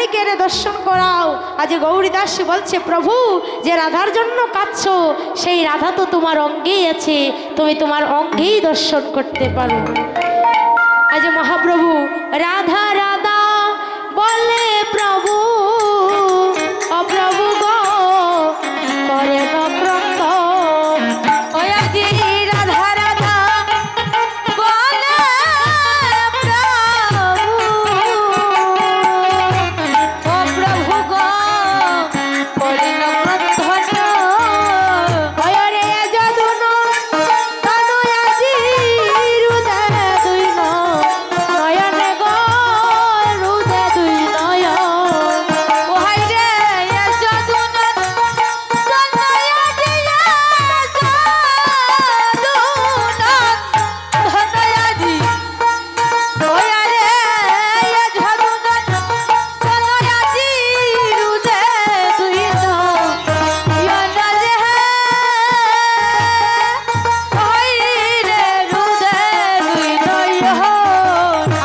রাধারানীকে এনে দর্শন করাও। আজ গৌরীদাস বলছে, প্রভু যে রাধার জন্য কাঁদছো সেই রাধা তো তোমার অঙ্গেই আছে, তুমি তোমার অঙ্গেই দর্শন করতে পারো। আজ মহাপ্রভু রাধা রাধা বলে প্রভু, অপ্রভু গো করে নক্রন্দ। ওই আজি রাধা রাধা বলে প্রভু, অপ্রভু গো করে নক্রন্দ। ওই রে যদুন তনু আজি হৃদয় দুই নয়ন গো, হৃদয় দুই নয়ন। ওহাই রে যদুন তনু আজি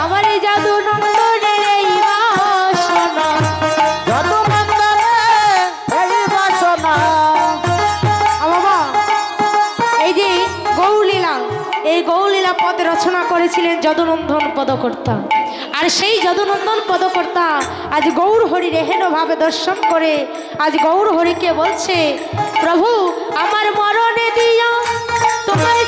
আমার এই জাদু নন্দনের এই বাসনা, যদু নন্দনে এই বাসনা। বাবা এই যে গৌলীলা, এই গৌলীলা পদ রচনা করেছিলেন যদুনন্দন পদকর্তা। আর সেই যদুনন্দন পদকর্তা আজ গৌর হরি রেহেন ভাবে দর্শন করে আজ গৌর হরিকে বলছে, প্রভু আমার মরণে দিয়া তোমায়